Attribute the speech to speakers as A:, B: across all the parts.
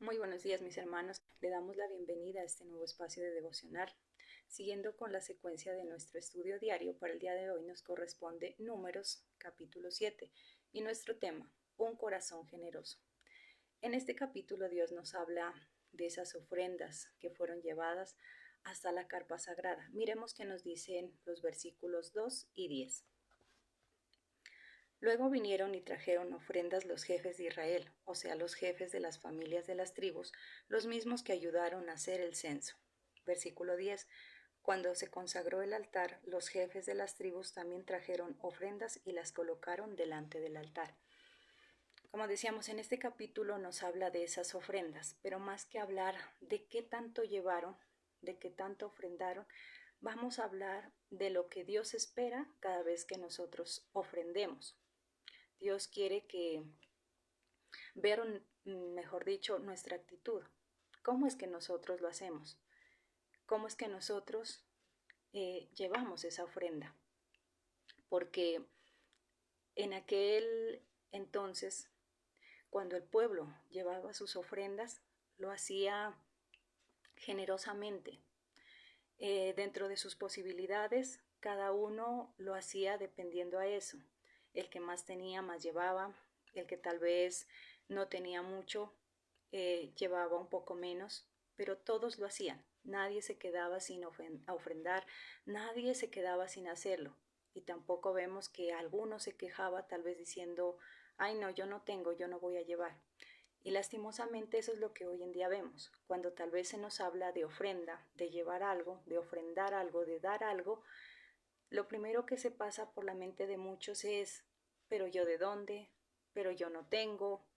A: Muy buenos días, mis hermanos. Le damos la bienvenida a este nuevo espacio de devocional. Siguiendo con la secuencia de nuestro estudio diario, para el día de hoy nos corresponde Números, capítulo 7, y nuestro tema, un corazón generoso. En este capítulo Dios nos habla de esas ofrendas que fueron llevadas hasta la carpa sagrada. Miremos qué nos dicen los versículos 2 y 10. Luego vinieron y trajeron ofrendas los jefes de Israel, o sea, los jefes de las familias de las tribus, los mismos que ayudaron a hacer el censo. Versículo 10. Cuando se consagró el altar, los jefes de las tribus también trajeron ofrendas y las colocaron delante del altar. Como decíamos, en este capítulo nos habla de esas ofrendas, pero más que hablar de qué tanto llevaron, de qué tanto ofrendaron, vamos a hablar de lo que Dios espera cada vez que nosotros ofrendemos. Dios quiere que ver, mejor dicho, nuestra actitud. ¿Cómo es que nosotros lo hacemos? ¿Cómo es que nosotros llevamos esa ofrenda? Porque en aquel entonces, cuando el pueblo llevaba sus ofrendas, lo hacía generosamente. Dentro de sus posibilidades, cada uno lo hacía dependiendo a eso. El que más tenía, más llevaba. El que tal vez no tenía mucho, llevaba un poco menos, pero todos lo hacían. Nadie se quedaba sin ofrendar, nadie se quedaba sin hacerlo. Y tampoco vemos que alguno se quejaba tal vez diciendo, ay no, yo no tengo, yo no voy a llevar. Y lastimosamente eso es lo que hoy en día vemos. Cuando tal vez se nos habla de ofrenda, de llevar algo, de ofrendar algo, de dar algo, lo primero que se pasa por la mente de muchos es, pero yo de dónde, pero yo no tengo,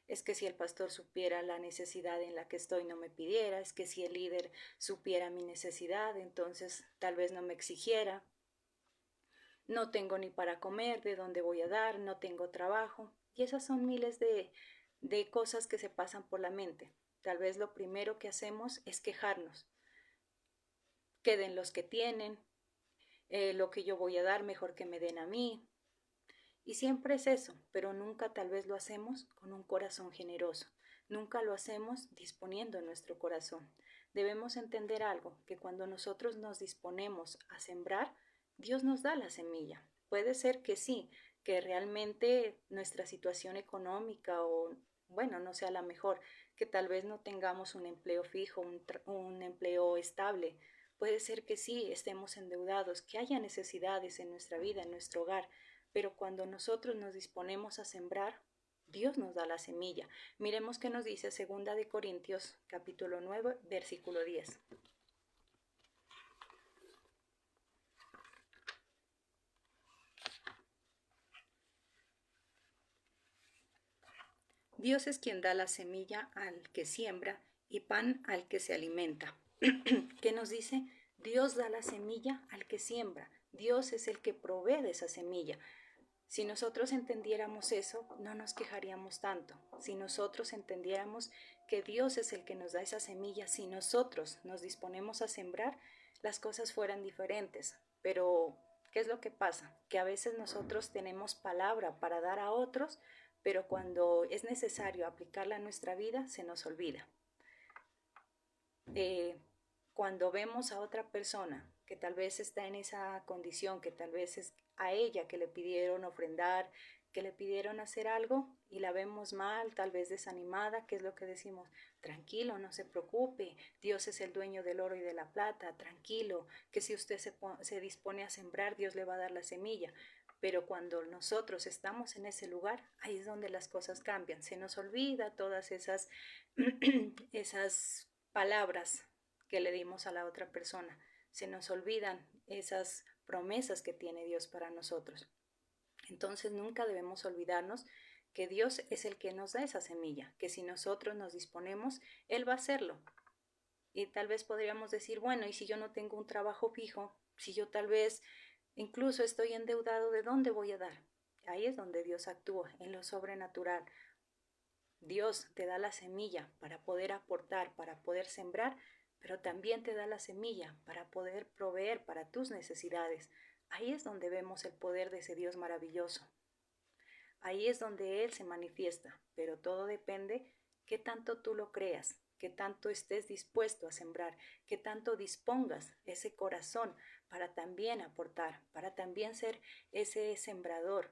A: es que si el pastor supiera la necesidad en la que estoy no me pidiera, es que si el líder supiera mi necesidad, entonces tal vez no me exigiera, no tengo ni para comer, de dónde voy a dar, no tengo trabajo. Y esas son miles de cosas que se pasan por la mente. Tal vez lo primero que hacemos es quejarnos. Queden los que tienen, lo que yo voy a dar mejor que me den a mí. Y siempre es eso, pero nunca tal vez lo hacemos con un corazón generoso. Nunca lo hacemos disponiendo nuestro corazón. Debemos entender algo, que cuando nosotros nos disponemos a sembrar, Dios nos da la semilla. Puede ser que sí, que realmente nuestra situación económica o, bueno, no sea la mejor, que tal vez no tengamos un empleo fijo, un empleo estable. Puede ser que sí, estemos endeudados, que haya necesidades en nuestra vida, en nuestro hogar, pero cuando nosotros nos disponemos a sembrar, Dios nos da la semilla. Miremos qué nos dice 2 Corintios capítulo 9, versículo 10. Dios es quien da la semilla al que siembra y pan al que se alimenta. ¿Qué nos dice? Dios da la semilla al que siembra. Dios es el que provee de esa semilla. Si nosotros entendiéramos eso, no nos quejaríamos tanto. Si nosotros entendiéramos que Dios es el que nos da esa semilla, si nosotros nos disponemos a sembrar, las cosas fueran diferentes. Pero, ¿qué es lo que pasa? Que a veces nosotros tenemos palabra para dar a otros, pero cuando es necesario aplicarla a nuestra vida, se nos olvida. Cuando vemos a otra persona que tal vez está en esa condición, que tal vez es a ella que le pidieron ofrendar, que le pidieron hacer algo y la vemos mal, tal vez desanimada, ¿qué es lo que decimos? Tranquilo, no se preocupe, Dios es el dueño del oro y de la plata, tranquilo, que si usted se dispone a sembrar, Dios le va a dar la semilla. Pero cuando nosotros estamos en ese lugar, ahí es donde las cosas cambian. Se nos olvida todas esas, esas palabras que le dimos a la otra persona. Se nos olvidan esas promesas que tiene Dios para nosotros. Entonces nunca debemos olvidarnos que Dios es el que nos da esa semilla, que si nosotros nos disponemos, Él va a hacerlo. Y tal vez podríamos decir, bueno, ¿y si yo no tengo un trabajo fijo? Si yo tal vez incluso estoy endeudado, ¿de dónde voy a dar? Ahí es donde Dios actúa, en lo sobrenatural. Dios te da la semilla para poder aportar, para poder sembrar, pero también te da la semilla para poder proveer para tus necesidades. Ahí es donde vemos el poder de ese Dios maravilloso. Ahí es donde Él se manifiesta, pero todo depende qué tanto tú lo creas, qué tanto estés dispuesto a sembrar, qué tanto dispongas ese corazón para también aportar, para también ser ese sembrador,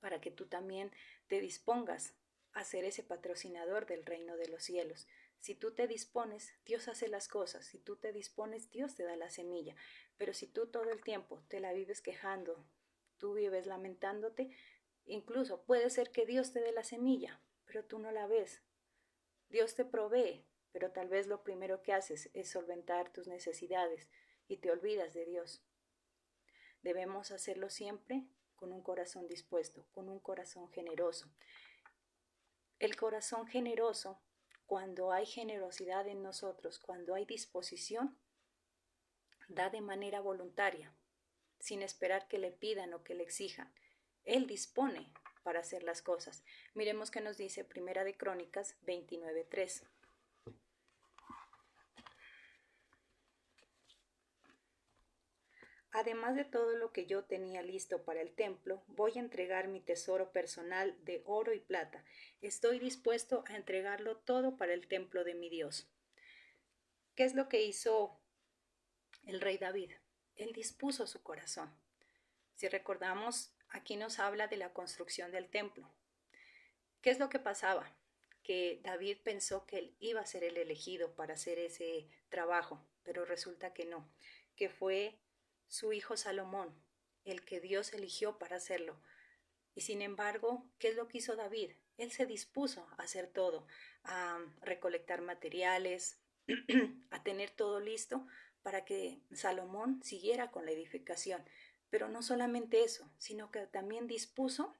A: para que tú también te dispongas a ser ese patrocinador del reino de los cielos. Si tú te dispones, Dios hace las cosas. Si tú te dispones, Dios te da la semilla. Pero si tú todo el tiempo te la vives quejando, tú vives lamentándote, incluso puede ser que Dios te dé la semilla, pero tú no la ves. Dios te provee, pero tal vez lo primero que haces es solventar tus necesidades y te olvidas de Dios. Debemos hacerlo siempre con un corazón dispuesto, con un corazón generoso. El corazón generoso, cuando hay generosidad en nosotros, cuando hay disposición, da de manera voluntaria, sin esperar que le pidan o que le exijan. Él dispone para hacer las cosas. Miremos qué nos dice Primera de Crónicas 29:3. Además de todo lo que yo tenía listo para el templo, voy a entregar mi tesoro personal de oro y plata. Estoy dispuesto a entregarlo todo para el templo de mi Dios. ¿Qué es lo que hizo el rey David? Él dispuso su corazón. Si recordamos, aquí nos habla de la construcción del templo. ¿Qué es lo que pasaba? Que David pensó que él iba a ser el elegido para hacer ese trabajo, pero resulta que no, que fue su hijo Salomón el que Dios eligió para hacerlo. Y sin embargo, ¿qué es lo que hizo David? Él se dispuso a hacer todo, a recolectar materiales, a tener todo listo para que Salomón siguiera con la edificación. Pero no solamente eso, sino que también dispuso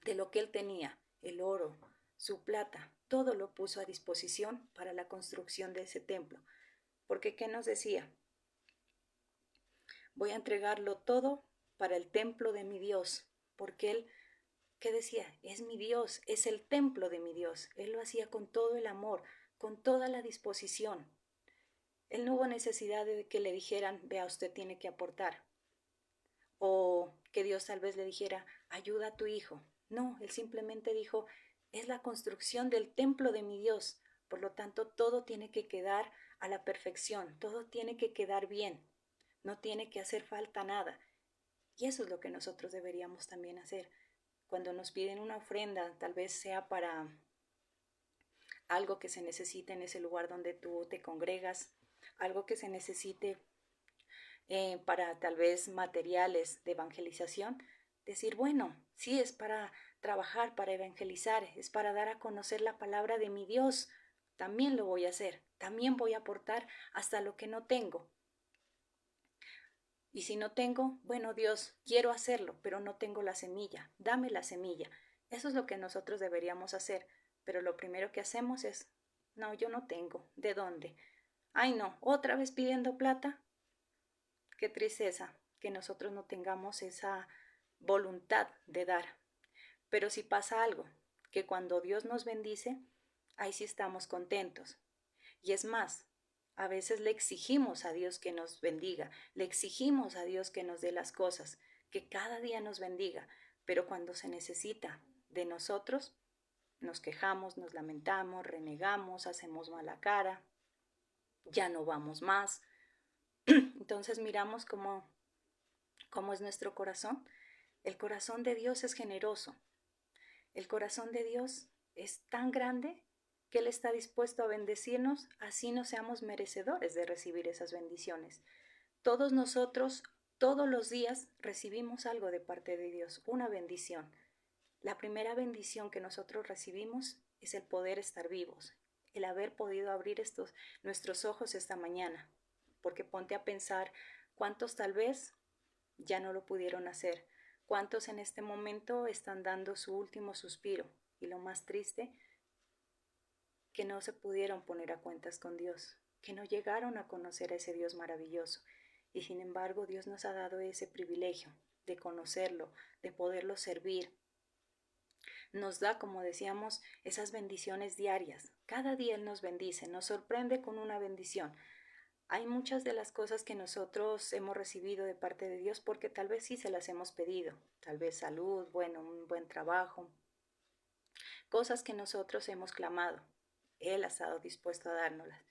A: de lo que él tenía, el oro, su plata, todo lo puso a disposición para la construcción de ese templo. Porque, ¿qué nos decía? Voy a entregarlo todo para el templo de mi Dios, porque él, ¿qué decía? Es mi Dios, es el templo de mi Dios. Él lo hacía con todo el amor, con toda la disposición. Él no hubo necesidad de que le dijeran, vea, usted tiene que aportar. O que Dios tal vez le dijera, ayuda a tu hijo. No, él simplemente dijo, es la construcción del templo de mi Dios. Por lo tanto, todo tiene que quedar a la perfección, todo tiene que quedar bien. No tiene que hacer falta nada. Y eso es lo que nosotros deberíamos también hacer. Cuando nos piden una ofrenda, tal vez sea para algo que se necesite en ese lugar donde tú te congregas, algo que se necesite para tal vez materiales de evangelización, decir, bueno, sí es para trabajar, para evangelizar, es para dar a conocer la palabra de mi Dios, también lo voy a hacer, también voy a aportar hasta lo que no tengo. Y si no tengo, bueno, Dios, quiero hacerlo, pero no tengo la semilla, dame la semilla. Eso es lo que nosotros deberíamos hacer, pero lo primero que hacemos es, no, yo no tengo, ¿de dónde? Ay, no, otra vez pidiendo plata. Qué tristeza que nosotros no tengamos esa voluntad de dar. Pero si pasa algo, que cuando Dios nos bendice, ahí sí estamos contentos. Y es más, a veces le exigimos a Dios que nos bendiga, le exigimos a Dios que nos dé las cosas, que cada día nos bendiga, pero cuando se necesita de nosotros, nos quejamos, nos lamentamos, renegamos, hacemos mala cara, ya no vamos más. Entonces miramos cómo es nuestro corazón. El corazón de Dios es generoso. El corazón de Dios es tan grande que Él está dispuesto a bendecirnos, así no seamos merecedores de recibir esas bendiciones. Todos nosotros, todos los días, recibimos algo de parte de Dios, una bendición. La primera bendición que nosotros recibimos es el poder estar vivos, el haber podido abrir nuestros ojos esta mañana, porque ponte a pensar cuántos tal vez ya no lo pudieron hacer, cuántos en este momento están dando su último suspiro y lo más triste, que no se pudieron poner a cuentas con Dios, que no llegaron a conocer a ese Dios maravilloso. Y sin embargo, Dios nos ha dado ese privilegio de conocerlo, de poderlo servir. Nos da, como decíamos, esas bendiciones diarias. Cada día Él nos bendice, nos sorprende con una bendición. Hay muchas de las cosas que nosotros hemos recibido de parte de Dios porque tal vez sí se las hemos pedido. Tal vez salud, bueno, un buen trabajo. cosas que nosotros hemos clamado. Él ha estado dispuesto a dárnoslas.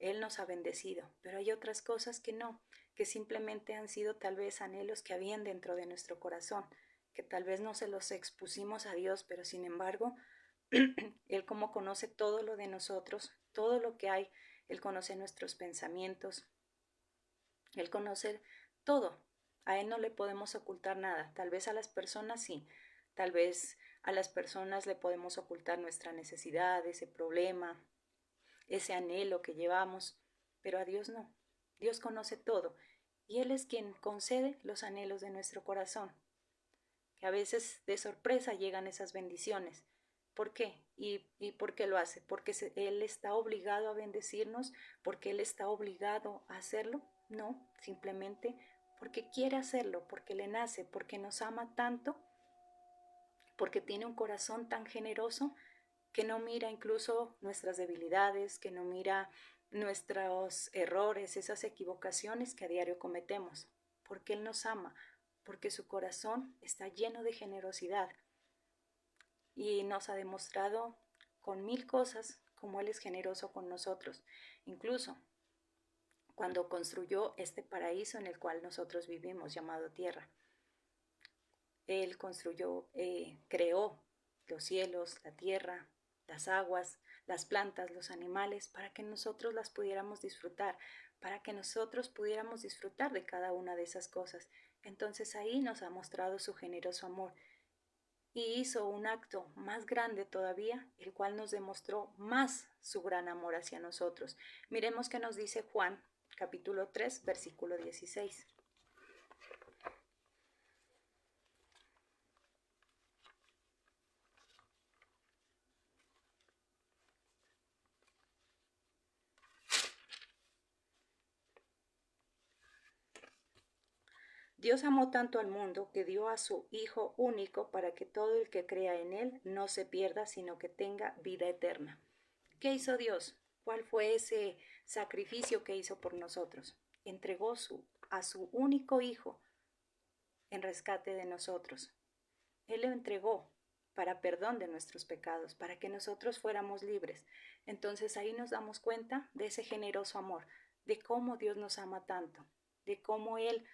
A: Él nos ha bendecido, pero hay otras cosas que no, que simplemente han sido tal vez anhelos que habían dentro de nuestro corazón, que tal vez no se los expusimos a Dios, pero sin embargo, Él como conoce todo lo de nosotros, todo lo que hay, Él conoce nuestros pensamientos, Él conoce todo. A Él no le podemos ocultar nada. Tal vez a las personas sí, tal vez a las personas le podemos ocultar nuestra necesidad, ese problema, ese anhelo que llevamos, pero a Dios no. Dios conoce todo y Él es quien concede los anhelos de nuestro corazón, que a veces de sorpresa llegan esas bendiciones. ¿Por qué? ¿Y por qué lo hace? ¿Porque Él está obligado a bendecirnos? ¿Porque Él está obligado a hacerlo? No, simplemente porque quiere hacerlo, porque le nace, porque nos ama tanto, porque tiene un corazón tan generoso que no mira incluso nuestras debilidades, que no mira nuestros errores, esas equivocaciones que a diario cometemos, porque Él nos ama, porque su corazón está lleno de generosidad y nos ha demostrado con mil cosas cómo Él es generoso con nosotros, incluso cuando construyó este paraíso en el cual nosotros vivimos, llamado tierra. Él construyó, creó los cielos, la tierra, las aguas, las plantas, los animales, para que nosotros las pudiéramos disfrutar, para que nosotros pudiéramos disfrutar de cada una de esas cosas. Entonces ahí nos ha mostrado su generoso amor y hizo un acto más grande todavía, el cual nos demostró más su gran amor hacia nosotros. Miremos qué nos dice Juan, capítulo 3, versículo 16. Dios amó tanto al mundo que dio a su Hijo único para que todo el que crea en Él no se pierda, sino que tenga vida eterna. ¿Qué hizo Dios? ¿Cuál fue ese sacrificio que hizo por nosotros? Entregó a su único Hijo en rescate de nosotros. Él lo entregó para perdón de nuestros pecados, para que nosotros fuéramos libres. Entonces ahí nos damos cuenta de ese generoso amor, de cómo Dios nos ama tanto, de cómo Él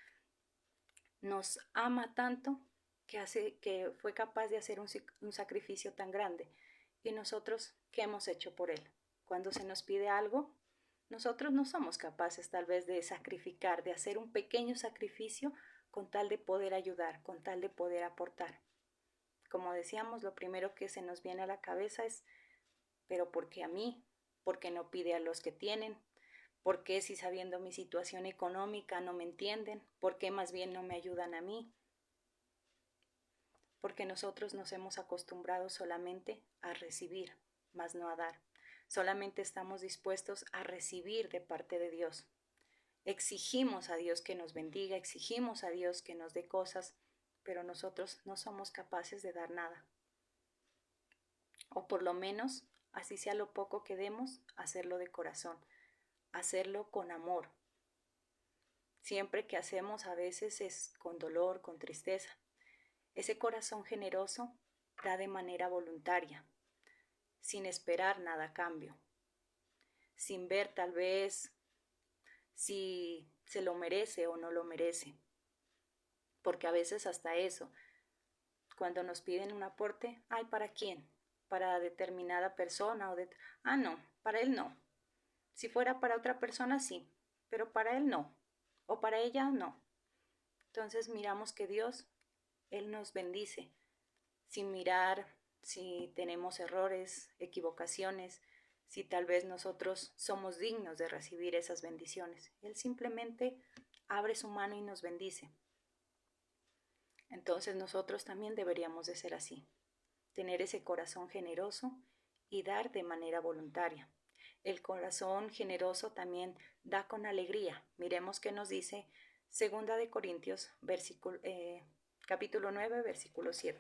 A: nos ama tanto que fue capaz de hacer un sacrificio tan grande. ¿Y nosotros qué hemos hecho por Él? Cuando se nos pide algo, nosotros no somos capaces tal vez de sacrificar, de hacer un pequeño sacrificio con tal de poder ayudar, con tal de poder aportar. Como decíamos, lo primero que se nos viene a la cabeza es, pero ¿por qué a mí? ¿Por qué no pide a los que tienen? ¿Por qué si sabiendo mi situación económica no me entienden? ¿Por qué más bien no me ayudan a mí? Porque nosotros nos hemos acostumbrado solamente a recibir, más no a dar. Solamente estamos dispuestos a recibir de parte de Dios. Exigimos a Dios que nos bendiga, exigimos a Dios que nos dé cosas, pero nosotros no somos capaces de dar nada. O por lo menos, así sea lo poco que demos, hacerlo de corazón, hacerlo con amor. Siempre que hacemos a veces es con dolor, con tristeza. Ese corazón generoso da de manera voluntaria, sin esperar nada a cambio, sin ver tal vez si se lo merece o no lo merece. Porque a veces hasta eso, cuando nos piden un aporte, ay, ¿para quién? Para determinada persona no, para él no. Si fuera para otra persona sí, pero para él no, o para ella no. Entonces miramos que Dios, Él nos bendice, sin mirar si tenemos errores, equivocaciones, si tal vez nosotros somos dignos de recibir esas bendiciones. Él simplemente abre su mano y nos bendice. Entonces nosotros también deberíamos de ser así, tener ese corazón generoso y dar de manera voluntaria. El corazón generoso también da con alegría. Miremos qué nos dice 2 Corintios, capítulo 9, versículo 7.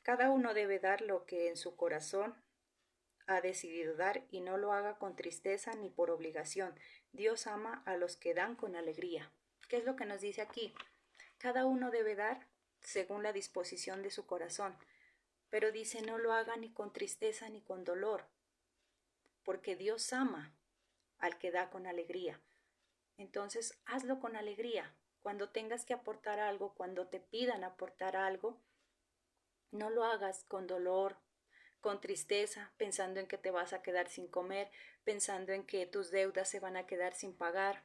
A: Cada uno debe dar lo que en su corazón ha decidido dar y no lo haga con tristeza ni por obligación. Dios ama a los que dan con alegría. ¿Qué es lo que nos dice aquí? Cada uno debe dar según la disposición de su corazón, pero dice no lo haga ni con tristeza ni con dolor, porque Dios ama al que da con alegría. Entonces, hazlo con alegría. Cuando tengas que aportar algo, cuando te pidan aportar algo, no lo hagas con dolor, con tristeza, pensando en que te vas a quedar sin comer, pensando en que tus deudas se van a quedar sin pagar.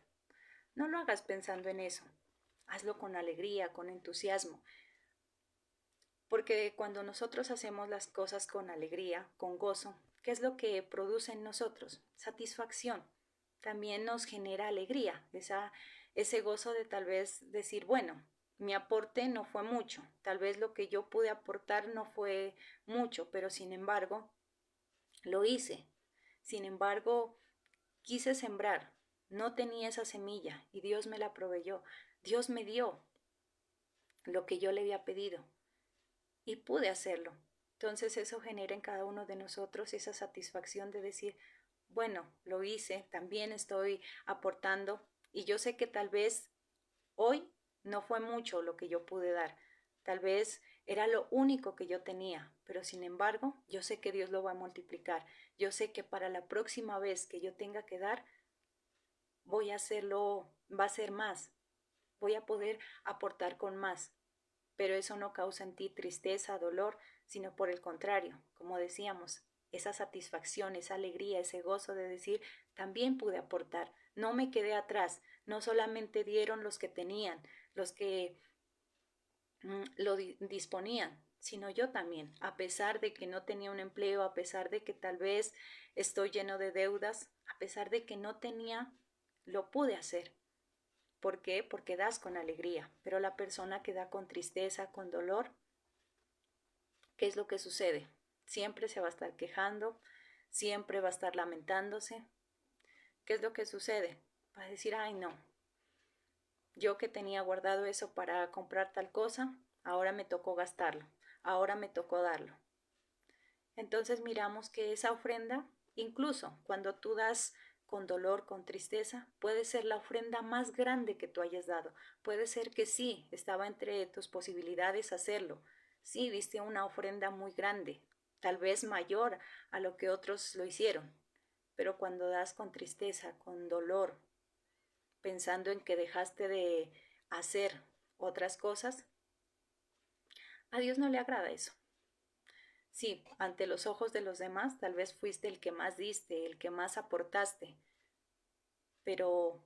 A: No lo hagas pensando en eso. Hazlo con alegría, con entusiasmo. Porque cuando nosotros hacemos las cosas con alegría, con gozo, ¿qué es lo que produce en nosotros? Satisfacción. También nos genera alegría, ese gozo de tal vez decir, bueno, mi aporte no fue mucho, tal vez lo que yo pude aportar no fue mucho, pero sin embargo, lo hice. Sin embargo, quise sembrar, no tenía esa semilla y Dios me la proveyó. Dios me dio lo que yo le había pedido y pude hacerlo. Entonces eso genera en cada uno de nosotros esa satisfacción de decir, bueno, lo hice, también estoy aportando y yo sé que tal vez hoy no fue mucho lo que yo pude dar, tal vez era lo único que yo tenía, pero sin embargo yo sé que Dios lo va a multiplicar, yo sé que para la próxima vez que yo tenga que dar, voy a hacerlo, va a ser más, voy a poder aportar con más, pero eso no causa en ti tristeza, dolor, sino por el contrario, como decíamos, esa satisfacción, esa alegría, ese gozo de decir, también pude aportar, no me quedé atrás, no solamente dieron los que tenían, los que lo disponían, sino yo también, a pesar de que no tenía un empleo, a pesar de que tal vez estoy lleno de deudas, a pesar de que no tenía, lo pude hacer. ¿Por qué? Porque das con alegría, pero la persona que da con tristeza, con dolor, ¿qué es lo que sucede? Siempre se va a estar quejando, siempre va a estar lamentándose. ¿Qué es lo que sucede? Va a decir, ay no, yo que tenía guardado eso para comprar tal cosa, ahora me tocó gastarlo, ahora me tocó darlo. Entonces miramos que esa ofrenda, incluso cuando tú das con dolor, con tristeza, puede ser la ofrenda más grande que tú hayas dado. Puede ser que sí, estaba entre tus posibilidades hacerlo. Sí, diste una ofrenda muy grande, tal vez mayor a lo que otros lo hicieron. Pero cuando das con tristeza, con dolor, pensando en que dejaste de hacer otras cosas, a Dios no le agrada eso. Sí, ante los ojos de los demás tal vez fuiste el que más diste, el que más aportaste, pero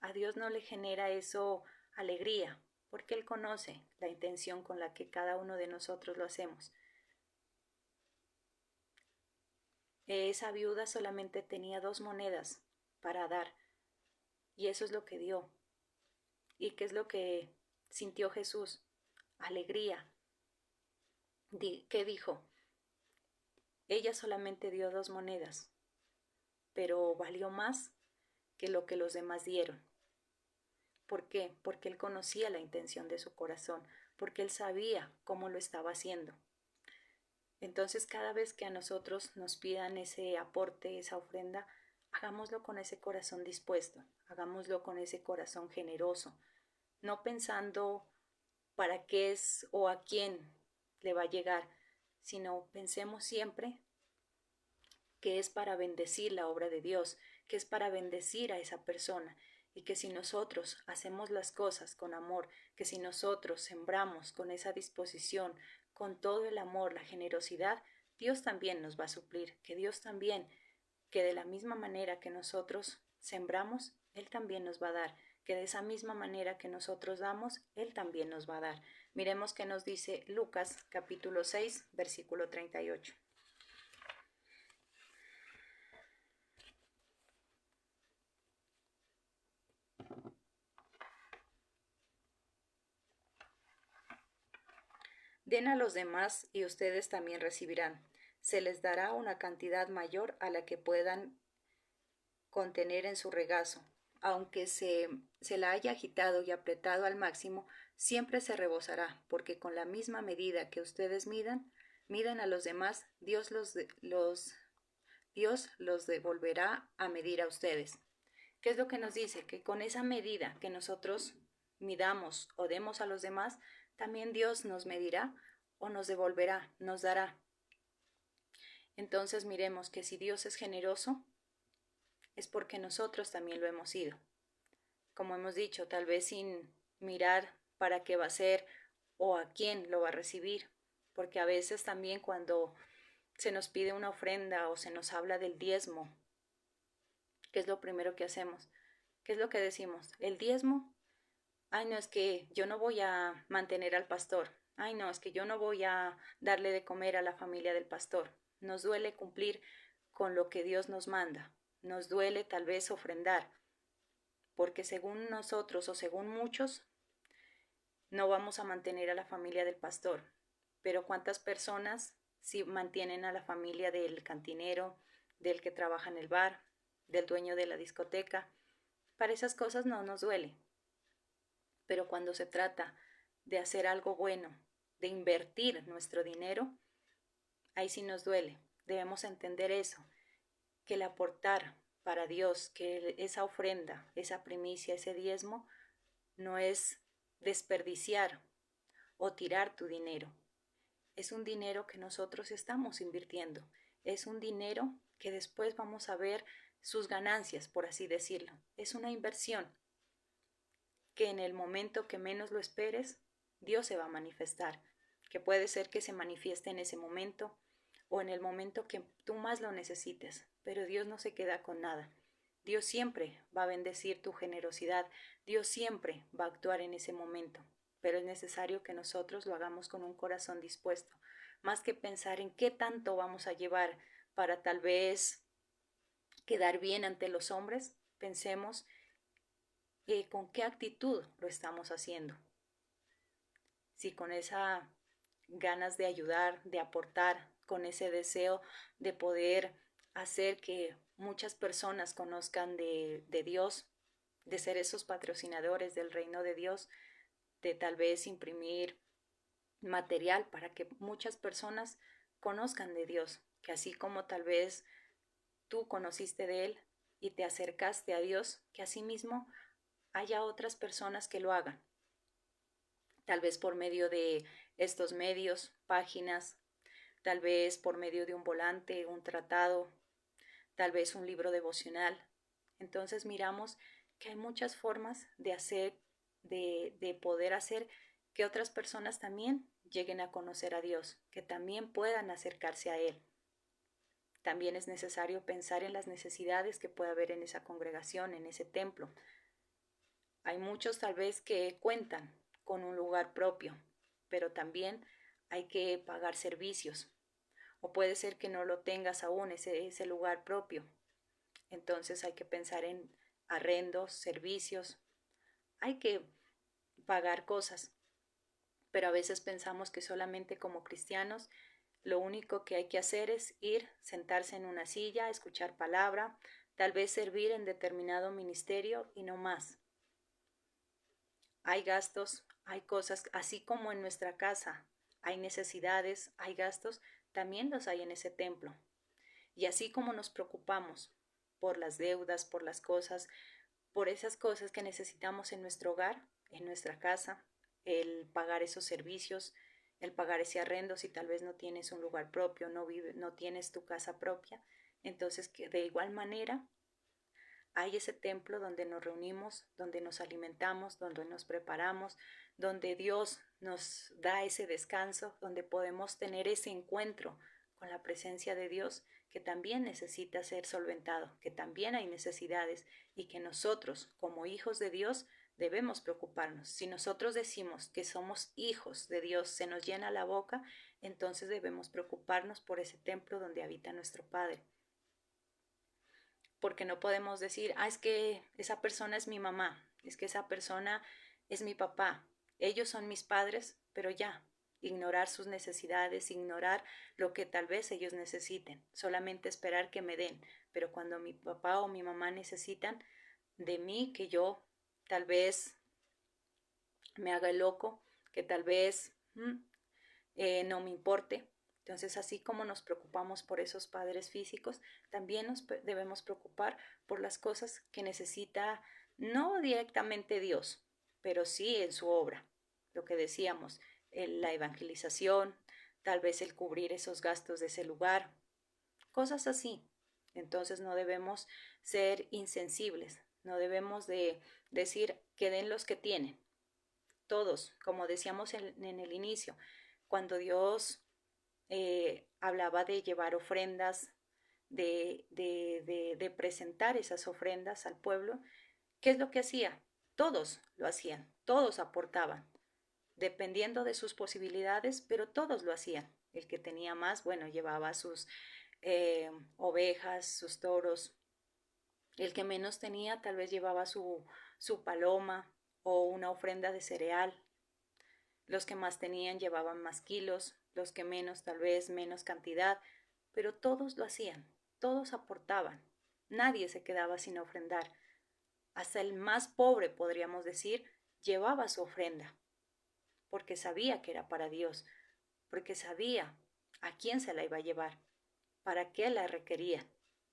A: a Dios no le genera eso alegría, porque Él conoce la intención con la que cada uno de nosotros lo hacemos. Esa viuda solamente tenía 2 monedas para dar, y eso es lo que dio. ¿Y qué es lo que sintió Jesús? Alegría. ¿Qué dijo? Ella solamente dio 2 monedas, pero valió más que lo que los demás dieron. ¿Por qué? Porque él conocía la intención de su corazón, porque él sabía cómo lo estaba haciendo. Entonces, cada vez que a nosotros nos pidan ese aporte, esa ofrenda, hagámoslo con ese corazón dispuesto, hagámoslo con ese corazón generoso, no pensando para qué es o a quién le va a llegar, sino pensemos siempre que es para bendecir la obra de Dios, que es para bendecir a esa persona y que si nosotros hacemos las cosas con amor, que si nosotros sembramos con esa disposición, con todo el amor, la generosidad, Dios también nos va a suplir, que Dios también, que de la misma manera que nosotros sembramos, Él también nos va a dar, que de esa misma manera que nosotros damos, Él también nos va a dar. Miremos qué nos dice Lucas capítulo 6, versículo 38. Den a los demás y ustedes también recibirán. Se les dará una cantidad mayor a la que puedan contener en su regazo. Aunque se la haya agitado y apretado al máximo, siempre se rebosará, porque con la misma medida que ustedes midan a los demás, Dios los devolverá a medir a ustedes. ¿Qué es lo que nos dice? Que con esa medida que nosotros midamos o demos a los demás, también Dios nos medirá o nos devolverá, nos dará. Entonces miremos que si Dios es generoso, es porque nosotros también lo hemos sido. Como hemos dicho, tal vez sin mirar para qué va a ser o a quién lo va a recibir, porque a veces también cuando se nos pide una ofrenda o se nos habla del diezmo, ¿qué es lo primero que hacemos? ¿Qué es lo que decimos? El diezmo, ay no, es que yo no voy a mantener al pastor, ay no, es que yo no voy a darle de comer a la familia del pastor. Nos duele cumplir con lo que Dios nos manda, nos duele tal vez ofrendar, porque según nosotros o según muchos, no vamos a mantener a la familia del pastor, pero ¿cuántas personas sí mantienen a la familia del cantinero, del que trabaja en el bar, del dueño de la discoteca? Para esas cosas no nos duele, pero cuando se trata de hacer algo bueno, de invertir nuestro dinero, ahí sí nos duele. Debemos entender eso, que el aportar para Dios, que esa ofrenda, esa primicia, ese diezmo, no es desperdiciar o tirar tu dinero. Es un dinero que nosotros estamos invirtiendo. Es un dinero que después vamos a ver sus ganancias, por así decirlo. Es una inversión que en el momento que menos lo esperes, Dios se va a manifestar, que puede ser que se manifieste en ese momento o en el momento que tú más lo necesites, pero Dios no se queda con nada. Dios siempre va a bendecir tu generosidad, Dios siempre va a actuar en ese momento, pero es necesario que nosotros lo hagamos con un corazón dispuesto, más que pensar en qué tanto vamos a llevar para tal vez quedar bien ante los hombres, pensemos con qué actitud lo estamos haciendo. Si con esa ganas de ayudar, de aportar, con ese deseo de poder hacer que muchas personas conozcan de Dios, de ser esos patrocinadores del reino de Dios, de tal vez imprimir material para que muchas personas conozcan de Dios, que así como tal vez tú conociste de Él y te acercaste a Dios, que asimismo haya otras personas que lo hagan, tal vez por medio de estos medios, páginas, tal vez por medio de un volante, un tratado, tal vez un libro devocional. Entonces miramos que hay muchas formas de hacer, de poder hacer que otras personas también lleguen a conocer a Dios, que también puedan acercarse a Él. También es necesario pensar en las necesidades que puede haber en esa congregación, en ese templo. Hay muchos tal vez que cuentan con un lugar propio, pero también hay que pagar servicios. O puede ser que no lo tengas aún, ese lugar propio. Entonces hay que pensar en arrendos, servicios. Hay que pagar cosas, pero a veces pensamos que solamente como cristianos lo único que hay que hacer es ir, sentarse en una silla, escuchar palabra, tal vez servir en determinado ministerio y no más. Hay gastos, hay cosas, así como en nuestra casa hay necesidades, hay gastos, también los hay en ese templo. Y así como nos preocupamos por las deudas, por las cosas, por esas cosas que necesitamos en nuestro hogar, en nuestra casa, el pagar esos servicios, el pagar ese arrendo si tal vez no tienes un lugar propio, no tienes tu casa propia, entonces que de igual manera hay ese templo donde nos reunimos, donde nos alimentamos, donde nos preparamos, donde Dios nos da ese descanso, donde podemos tener ese encuentro con la presencia de Dios que también necesita ser solventado, que también hay necesidades y que nosotros como hijos de Dios debemos preocuparnos. Si nosotros decimos que somos hijos de Dios, se nos llena la boca, entonces debemos preocuparnos por ese templo donde habita nuestro Padre, porque no podemos decir, es que esa persona es mi mamá, es que esa persona es mi papá, ellos son mis padres, pero ya, ignorar sus necesidades, ignorar lo que tal vez ellos necesiten, solamente esperar que me den, pero cuando mi papá o mi mamá necesitan de mí, que yo tal vez me haga el loco, que tal vez no me importe. Entonces, así como nos preocupamos por esos padres físicos, también nos debemos preocupar por las cosas que necesita no directamente Dios, pero sí en su obra. Lo que decíamos, la evangelización, tal vez el cubrir esos gastos de ese lugar, cosas así. Entonces no debemos ser insensibles, no debemos de decir que den los que tienen. Todos, como decíamos en el inicio, cuando Dios hablaba de llevar ofrendas, de presentar esas ofrendas al pueblo, ¿qué es lo que hacía? Todos lo hacían, todos aportaban, dependiendo de sus posibilidades, pero todos lo hacían. El que tenía más, bueno, llevaba sus ovejas, sus toros. El que menos tenía, tal vez llevaba su paloma o una ofrenda de cereal. Los que más tenían llevaban más kilos, los que menos, tal vez menos cantidad, pero todos lo hacían, todos aportaban. Nadie se quedaba sin ofrendar. Hasta el más pobre, podríamos decir, llevaba su ofrenda, porque sabía que era para Dios, porque sabía a quién se la iba a llevar, para qué la requería.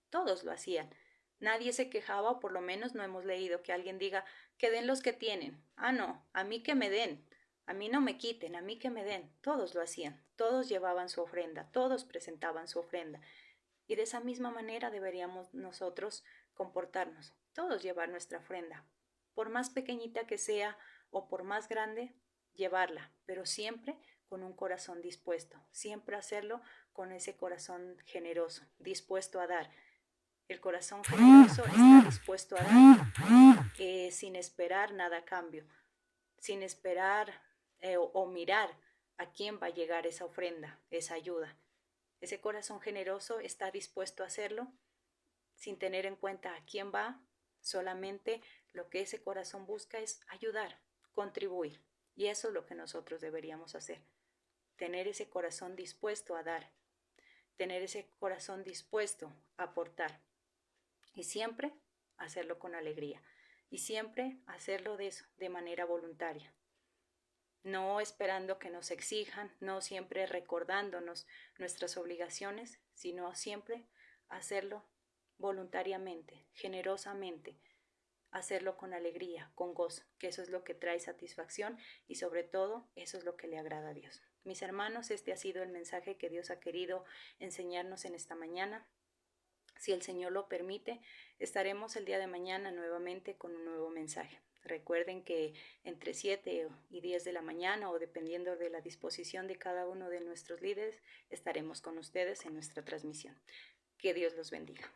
A: Todos lo hacían. Nadie se quejaba, o por lo menos no hemos leído que alguien diga que den los que tienen. Ah, no, a mí que me den, a mí no me quiten, a mí que me den. Todos lo hacían, todos llevaban su ofrenda, todos presentaban su ofrenda. Y de esa misma manera deberíamos nosotros comportarnos, todos llevar nuestra ofrenda, por más pequeñita que sea o por más grande, llevarla, pero siempre con un corazón dispuesto, siempre hacerlo con ese corazón generoso, dispuesto a dar. El corazón generoso está dispuesto a dar sin esperar nada a cambio, sin esperar o mirar a quién va a llegar esa ofrenda, esa ayuda. Ese corazón generoso está dispuesto a hacerlo sin tener en cuenta a quién va, solamente lo que ese corazón busca es ayudar, contribuir. Y eso es lo que nosotros deberíamos hacer, tener ese corazón dispuesto a dar, tener ese corazón dispuesto a aportar y siempre hacerlo con alegría y siempre hacerlo de eso, de manera voluntaria. No esperando que nos exijan, no siempre recordándonos nuestras obligaciones, sino siempre hacerlo voluntariamente, generosamente, hacerlo con alegría, con gozo, que eso es lo que trae satisfacción y sobre todo eso es lo que le agrada a Dios. Mis hermanos, este ha sido el mensaje que Dios ha querido enseñarnos en esta mañana. Si el Señor lo permite, estaremos el día de mañana nuevamente con un nuevo mensaje. Recuerden que entre 7 y 10 de la mañana o dependiendo de la disposición de cada uno de nuestros líderes, estaremos con ustedes en nuestra transmisión. Que Dios los bendiga.